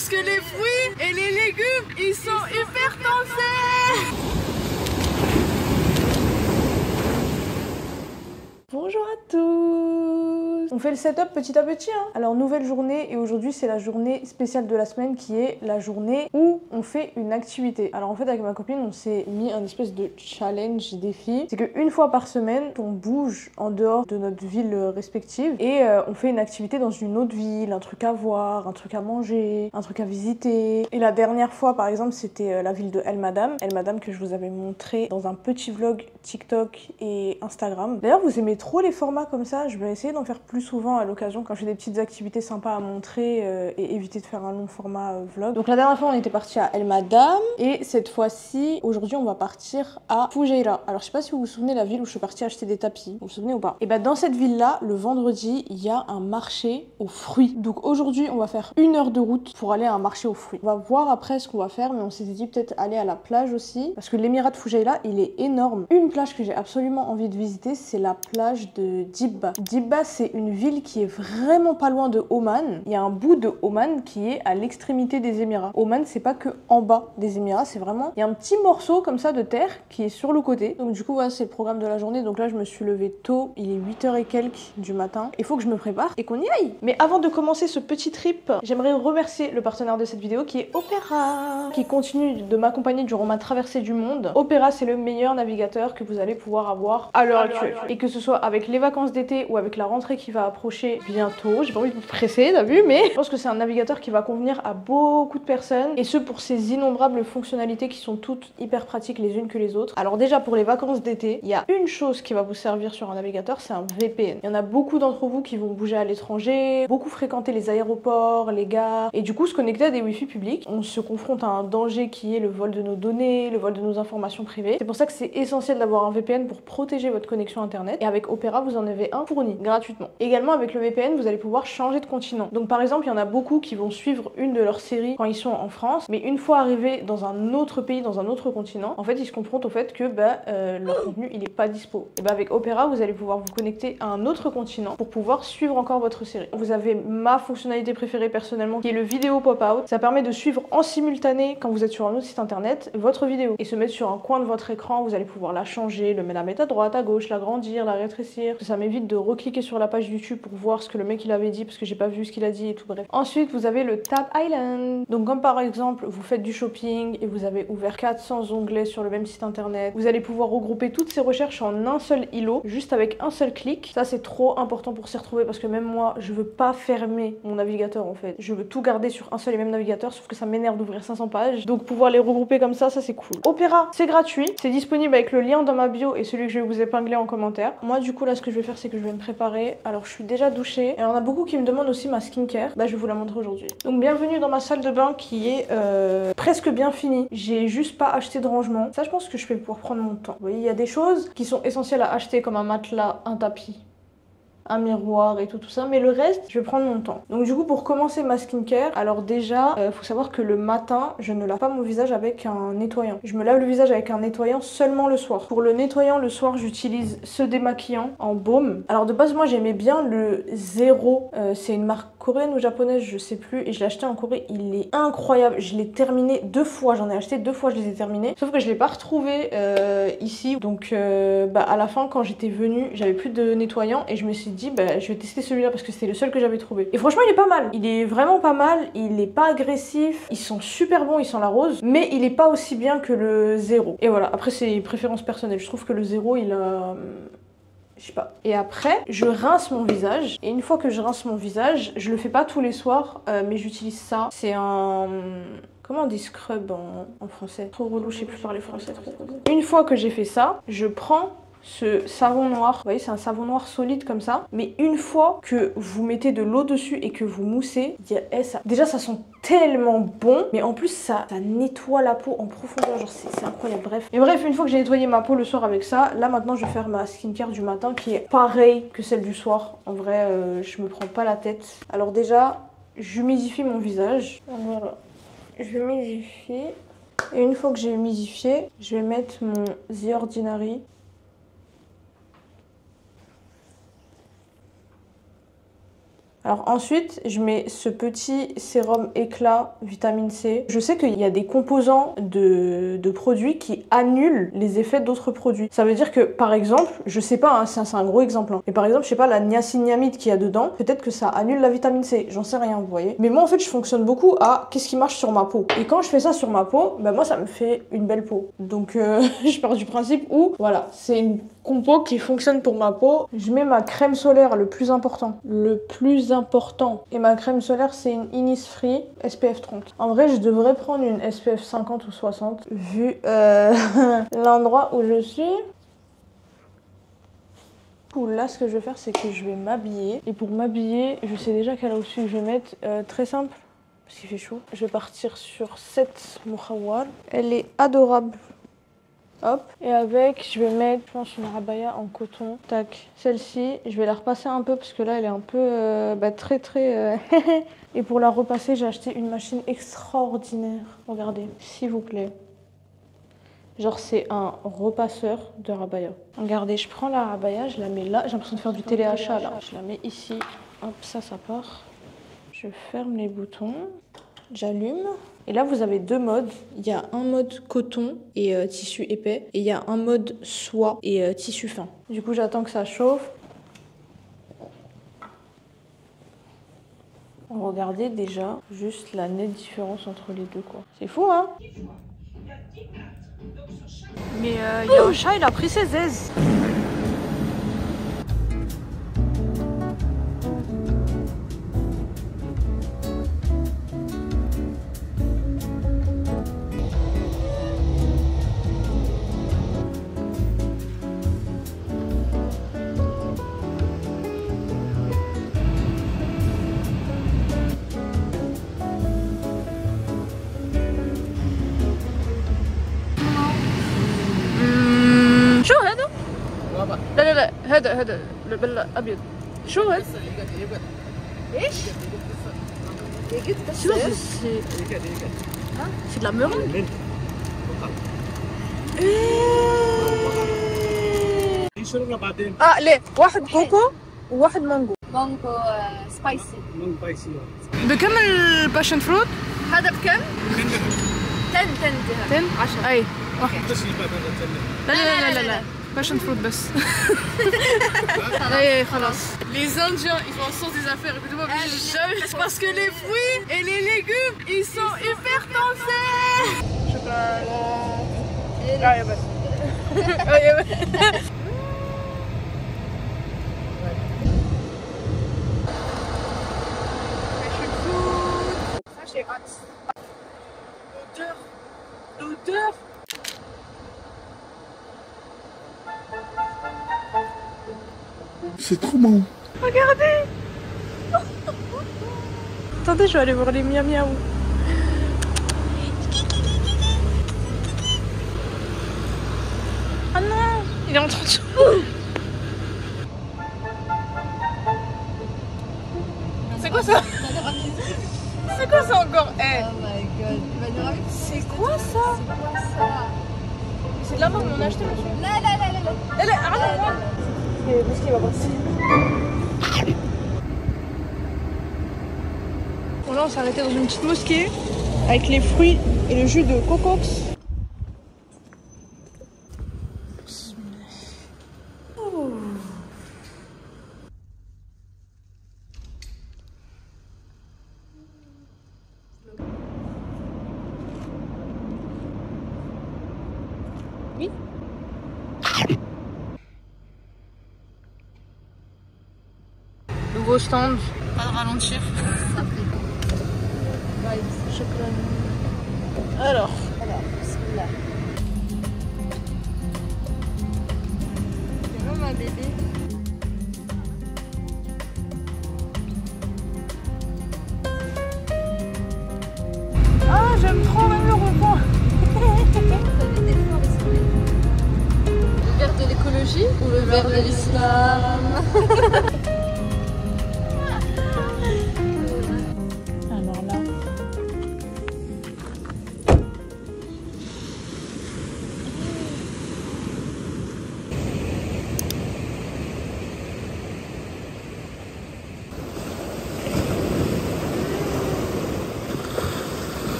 Parce que les fruits et les légumes, ils sont hyper tensés. Bonjour à tous. On fait le setup petit à petit hein. Alors nouvelle journée et aujourd'hui c'est la journée spéciale de la semaine qui est la journée où on fait une activité. Alors en fait avec ma copine on s'est mis un espèce de challenge défi. C'est qu'une fois par semaine on bouge en dehors de notre ville respective et on fait une activité dans une autre ville, un truc à voir, un truc à manger, un truc à visiter. Et la dernière fois par exemple c'était la ville de El Madame. El Madame que je vous avais montré dans un petit vlog TikTok et Instagram. D'ailleurs vous aimez trop les formats comme ça, je vais essayer d'en faire plus souvent à l'occasion quand j'ai des petites activités sympas à montrer et éviter de faire un long format vlog. Donc la dernière fois on était parti à El Madame et cette fois-ci, aujourd'hui on va partir à Fujairah. Alors je sais pas si vous vous souvenez la ville où je suis partie acheter des tapis, vous vous souvenez ou pas? Et bah dans cette ville là, le vendredi, il y a un marché aux fruits. Donc aujourd'hui on va faire 1 heure de route pour aller à un marché aux fruits. On va voir après ce qu'on va faire mais on s'était dit peut-être aller à la plage aussi parce que l'émirat de Fujairah il est énorme. Une plage que j'ai absolument envie de visiter c'est la plage de Dibba. Dibba c'est une ville qui est vraiment pas loin de Oman. Il y a un bout de Oman qui est à l'extrémité des Émirats. Oman c'est pas que en bas des Émirats, c'est vraiment il y a un petit morceau comme ça de terre qui est sur le côté. Donc du coup voilà c'est le programme de la journée. Donc là je me suis levée tôt, il est 8h et quelques du matin. Il faut que je me prépare et qu'on y aille. Mais avant de commencer ce petit trip, j'aimerais remercier le partenaire de cette vidéo qui est Opera, qui continue de m'accompagner durant ma traversée du monde. Opera c'est le meilleur navigateur que vous allez pouvoir avoir à l'heure actuelle. Et que ce soit avec les vacances d'été ou avec la rentrée qui va approcher bientôt, j'ai pas envie de vous presser, t'as vu, mais je pense que c'est un navigateur qui va convenir à beaucoup de personnes et ce pour ses innombrables fonctionnalités qui sont toutes hyper pratiques les unes que les autres. Alors déjà pour les vacances d'été, il y a une chose qui va vous servir sur un navigateur, c'est un VPN. Il y en a beaucoup d'entre vous qui vont bouger à l'étranger, beaucoup fréquenter les aéroports, les gares et du coup se connecter à des wifi publics. On se confronte à un danger qui est le vol de nos données, le vol de nos informations privées. C'est pour ça que c'est essentiel d'avoir un VPN pour protéger votre connexion internet et avec Opera vous en avez un fourni gratuitement. Également avec le VPN vous allez pouvoir changer de continent. Donc par exemple il y en a beaucoup qui vont suivre une de leurs séries quand ils sont en France, mais une fois arrivés dans un autre pays, dans un autre continent, en fait ils se confrontent au fait que leur contenu il est pas dispo. Et avec Opera vous allez pouvoir vous connecter à un autre continent pour pouvoir suivre encore votre série. Vous avez ma fonctionnalité préférée personnellement qui est le vidéo pop-out. Ça permet de suivre en simultané quand vous êtes sur un autre site internet votre vidéo et se mettre sur un coin de votre écran. Vous allez pouvoir la changer, la mettre à droite, à gauche, l'agrandir, la rétrécir. Ça m'évite de recliquer sur la page YouTube pour voir ce que le mec il avait dit parce que j'ai pas vu ce qu'il a dit et tout, bref. Ensuite vous avez le Tab Island. Donc comme par exemple vous faites du shopping et vous avez ouvert 400 onglets sur le même site internet, vous allez pouvoir regrouper toutes ces recherches en un seul îlot juste avec un seul clic. Ça c'est trop important pour s'y retrouver parce que même moi je veux pas fermer mon navigateur en fait. Je veux tout garder sur un seul et même navigateur, sauf que ça m'énerve d'ouvrir 500 pages. Donc pouvoir les regrouper comme ça c'est cool. Opera c'est gratuit, c'est disponible avec le lien dans ma bio et celui que je vais vous épingler en commentaire. Moi du coup là ce que je vais faire c'est que je vais me préparer. Alors je suis déjà douchée et on a beaucoup qui me demandent aussi ma skincare. Bah je vais vous la montrer aujourd'hui. Donc bienvenue dans ma salle de bain qui est presque bien finie. J'ai juste pas acheté de rangement. Ça je pense que je vais pouvoir prendre mon temps. Vous voyez il y a des choses qui sont essentielles à acheter comme un matelas, un tapis, un miroir et tout ça, mais le reste je vais prendre mon temps. Donc du coup pour commencer ma skincare, alors déjà faut savoir que le matin je ne lave pas mon visage avec un nettoyant. Je me lave le visage avec un nettoyant seulement le soir. Pour le nettoyant le soir j'utilise ce démaquillant en baume. Alors de base moi j'aimais bien le Zero, c'est une marque coréenne ou japonaise je sais plus et je l'ai acheté en Corée, il est incroyable. Je l'ai terminé 2 fois, j'en ai acheté 2 fois, je les ai terminés, sauf que je l'ai pas retrouvé ici. Donc à la fin quand j'étais venue j'avais plus de nettoyant et je me suis dit je vais tester celui-là parce que c'était le seul que j'avais trouvé. Et franchement il est pas mal, il est vraiment pas mal, il est pas agressif, ils sont super bons, ils sont la rose, mais il est pas aussi bien que le Zero. Et voilà, après c'est préférence personnelle, je trouve que le Zero il a... je sais pas. Et après, je rince mon visage. Et une fois que je rince mon visage, je le fais pas tous les soirs, mais j'utilise ça. C'est un... Comment on dit scrub en français? Trop relou, je sais plus parler français. Trop relou. Une fois que j'ai fait ça, je prends ce savon noir, vous voyez c'est un savon noir solide comme ça, mais une fois que vous mettez de l'eau dessus et que vous moussez, déjà ça sent tellement bon, mais en plus ça nettoie la peau en profondeur, genre c'est incroyable, bref. Et bref, une fois que j'ai nettoyé ma peau le soir avec ça, là maintenant je vais faire ma skincare du matin qui est pareille que celle du soir. En vrai je me prends pas la tête. Alors déjà j'humidifie mon visage, voilà, je humidifie et une fois que j'ai humidifié, je vais mettre mon The Ordinary. Alors ensuite, je mets ce petit sérum éclat vitamine C. Je sais qu'il y a des composants de produits qui annulent les effets d'autres produits. Ça veut dire que, par exemple, je sais pas, hein, c'est un gros exemple, hein, mais par exemple, je sais pas, la niacinamide qu'il y a dedans, peut-être que ça annule la vitamine C. J'en sais rien, vous voyez. Mais moi, en fait, je fonctionne beaucoup à qu'est-ce qui marche sur ma peau. Et quand je fais ça sur ma peau, bah moi, ça me fait une belle peau. Donc, je pars du principe où, voilà, c'est une compo qui fonctionne pour ma peau. Je mets ma crème solaire, le plus important. Le plus important. Et ma crème solaire, c'est une Innisfree SPF 30. En vrai, je devrais prendre une SPF 50 ou 60, vu l'endroit où je suis. Là, ce que je vais faire, c'est que je vais m'habiller. Et pour m'habiller, je sais déjà quel outfit je vais mettre. Très simple, parce qu'il fait chaud. Je vais partir sur cette Moukhawar. Elle est adorable. Hop, et avec, je vais mettre, je pense, une abaya en coton. Tac, celle-ci, je vais la repasser un peu parce que là, elle est un peu très... Et pour la repasser, j'ai acheté une machine extraordinaire. Regardez, s'il vous plaît. Genre, c'est un repasseur de abaya. Regardez, je prends la abaya, je la mets là. J'ai l'impression de faire du téléachat, là. Je la mets ici. Hop, ça part. Je ferme les boutons. J'allume. Et là, vous avez deux modes. Il y a un mode coton et tissu épais. Et il y a un mode soie et tissu fin. Du coup, j'attends que ça chauffe. Regardez déjà juste la nette différence entre les deux, quoi. C'est fou, hein? Mais Yaosha, il a pris ses aises. لا هذا الابيض شو هذا ايش شو c'est de la meringue ليه واحد كوكو وواحد مانجو سبايسي بكم الباشن فروت هذا بكم 10 10 اي واحد لا Passion fruit بس. Allez, خلاص. Les Indiens, ils font en sens des affaires. Écoutez-moi, c'est parce que les fruits et les légumes, ils sont hyper tensés. Chocolat. Ah, y'a L'odeur. C'est trop marrant. Regardez. Attendez, je vais aller voir les miaou miaou. Ah non, il est en train de... C'est quoi ça? C'est quoi ça encore? Hey. Oh my god. C'est quoi ça? C'est de la mort, mais on a acheté, monsieur. لا Arrête-moi. Parce qu'il va passer. Bon là on s'est arrêté dans une petite mosquée avec les fruits et le jus de cocox. Oh. Oui. Nouveau stand, pas de ralentir. Alors, bismillah. C'est vraiment un bébé. ah j'aime trop même le repas. Le verre de l'écologie ou le verre de l'islam? Alors là.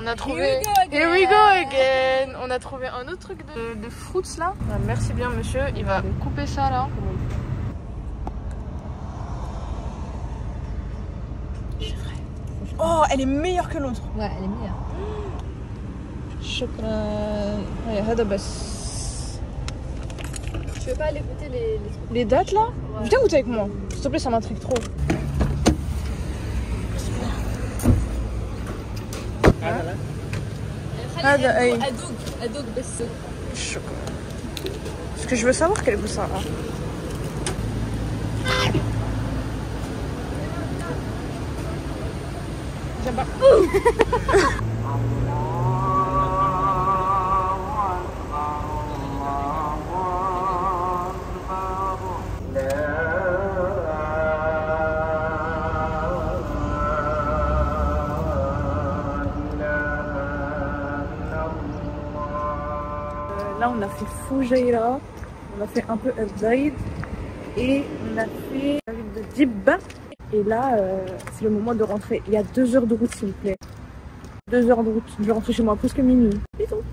On a trouvé... Here we go again. On a trouvé un autre truc de fruits là. Ah, merci bien monsieur, il va couper ça là. C'est vrai. Oh, elle est meilleure que l'autre. Ouais, elle est meilleure. Chocolat... هذا بس. Tu veux pas aller goûter les trucs? Les dates là? Ouais. Viens goûter avec moi. S'il te plaît, ça m'intrigue trop. أدوق بس. Chocolat. Parce que je veux savoir quel goût ça a. J'aime pas. Là on a fait Foujaira, on a fait un peu El-Zaïd et on a fait la ville de Dibba. Et là c'est le moment de rentrer. Il y a 2 heures de route s'il vous plaît. 2 heures de route, je vais rentrer chez moi plus que minuit. Bisous.